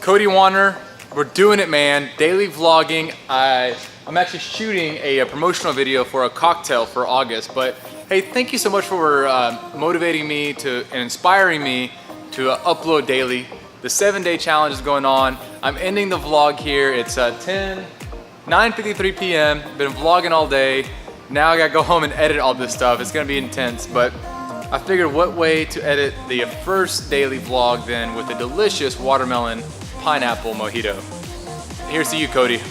Cody Wanner. We're doing it, man. Daily vlogging. I'm actually shooting a promotional video for a cocktail for August, but hey, thank you so much for motivating me and inspiring me to upload daily. The 7-day challenge is going on. I'm ending the vlog here. It's 9:53 p.m. Been vlogging all day. Now I gotta go home and edit all this stuff. It's gonna be intense, but I figured what way to edit the first daily vlog than with a delicious watermelon pineapple mojito. Here's to you, Cody.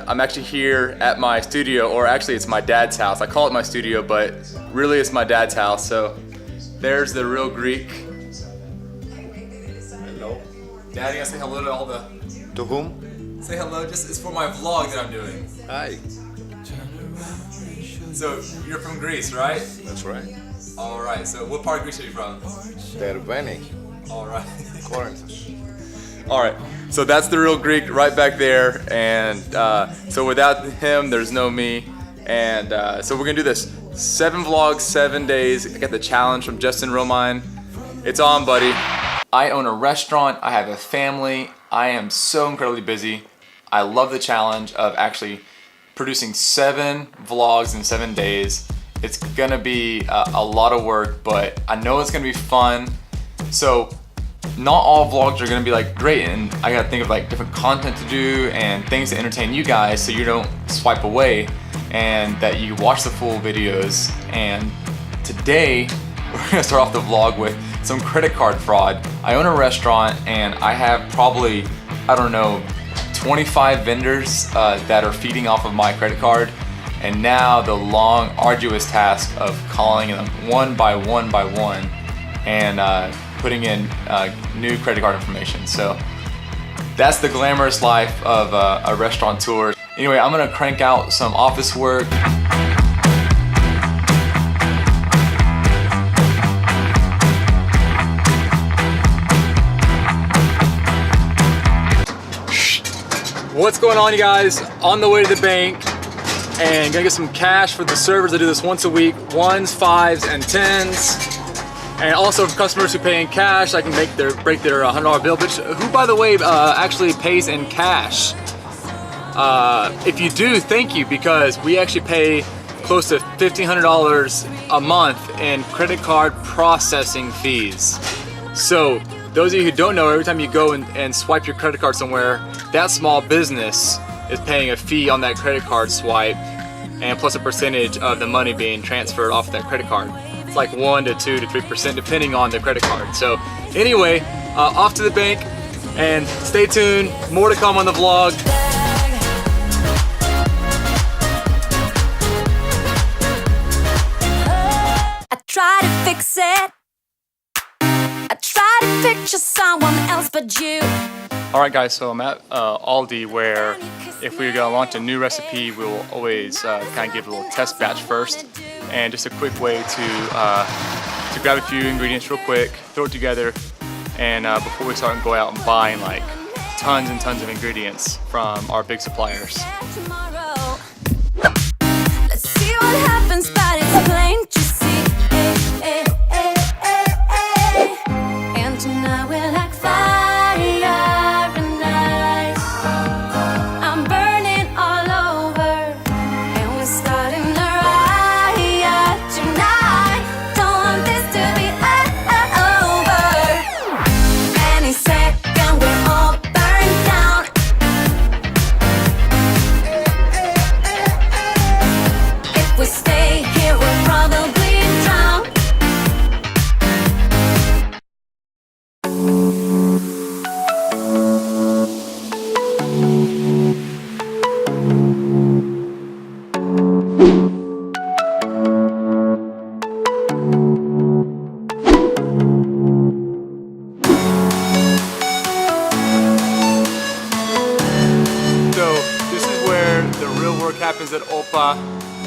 I'm actually here at my studio, or actually it's my dad's house. I call it my studio, but really it's my dad's house. So there's the real Greek. Hello. Dad, you gotta say hello to all the... To whom? Say hello, it's for my vlog that I'm doing. Hi. So you're from Greece, right? That's right. All right, so what part of Greece are you from? Taverna. All right. Corinth. All right, so that's the real Greek right back there, and so without him, there's no me, and so we're gonna do this 7 vlogs, 7 days. I got the challenge from Justin Romine. It's on, buddy. I own a restaurant. I have a family. I am so incredibly busy. I love the challenge of actually producing 7 vlogs in 7 days. It's gonna be a lot of work, but I know it's gonna be fun. So not all vlogs are gonna be like great, and I gotta think of like different content to do and things to entertain you guys so you don't swipe away and that you watch the full videos. And today we're gonna start off the vlog with some credit card fraud. I own a restaurant and I have probably, I don't know, 25 vendors that are feeding off of my credit card, and now the long arduous task of calling them one by one and putting in new credit card information. So that's the glamorous life of a restaurateur. Anyway, I'm gonna crank out some office work. What's going on, you guys? On the way to the bank and gonna get some cash for the servers. I do this once a week, 1s, 5s, and 10s. And also for customers who pay in cash, I can break their $100 bill, which who, by the way, actually pays in cash. If you do, thank you, because we actually pay close to $1,500 a month in credit card processing fees. So those of you who don't know, every time you go and swipe your credit card somewhere, that small business is paying a fee on that credit card swipe, and plus a percentage of the money being transferred off that credit card. It's like 1 to 2 to 3% depending on the credit card. So anyway, off to the bank, and stay tuned, more to come on the vlog. I try to fix it. I try to picture someone else but you. All right, guys, so I'm at Aldi, where if we're gonna launch a new recipe, we'll always kind of give a little test batch first, and just a quick way to grab a few ingredients real quick, throw it together, and before we start and go out and buying like tons and tons of ingredients from our big suppliers. Let's see what happens, but it's plain to see. And tonight we're like fire and ice. I'm burning all over, and we're starting to riot tonight. Don't want this to be over. Any second we're all burned down. If we stay here, we'll probably drown. So this is where the real work happens at Opa,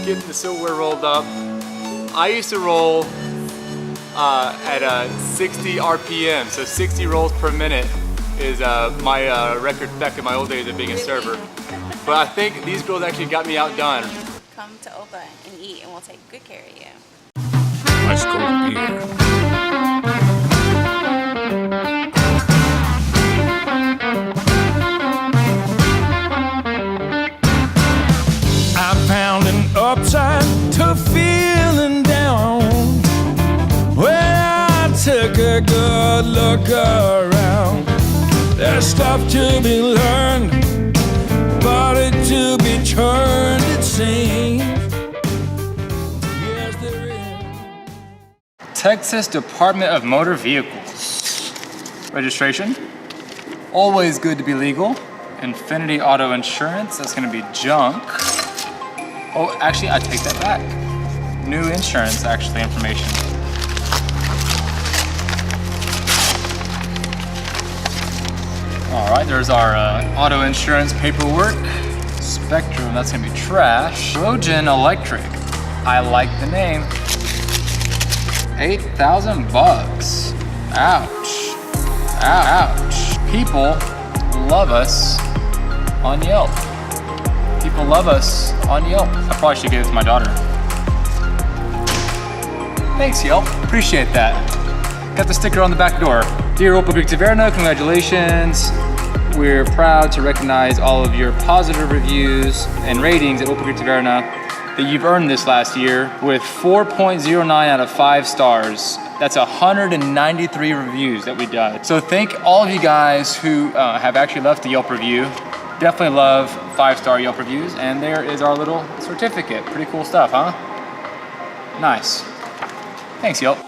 getting the silverware rolled up. I used to roll at 60 RPM, so 60 rolls per minute. is my record back in my old days of being a server. But I think these girls actually got me outdone. Come to Opa and eat, and we'll take good care of you. Let's go here. I found an upside to feeling down when I took a good look around. There's stuff to be learned, but it to be turned, it seems. Yes, there is. Texas Department of Motor Vehicles. Registration. Always good to be legal. Infinity Auto Insurance. That's gonna be junk. Oh, actually, I take that back. New insurance, actually, information. All right, there's our auto insurance paperwork. Spectrum, that's gonna be trash. Trojan Electric, I like the name. 8,000 bucks. Ouch. Ouch. People love us on Yelp. People love us on Yelp. I probably should give it to my daughter. Thanks, Yelp. Appreciate that. Got the sticker on the back door. Dear Opa Creek Taverna, congratulations. We're proud to recognize all of your positive reviews and ratings at Opa Creek Taverna that you've earned this last year with 4.09 out of 5 stars. That's 193 reviews that we done. So thank all of you guys who have actually left a Yelp review. Definitely love 5-star Yelp reviews. And there is our little certificate. Pretty cool stuff, huh? Nice. Thanks, Yelp.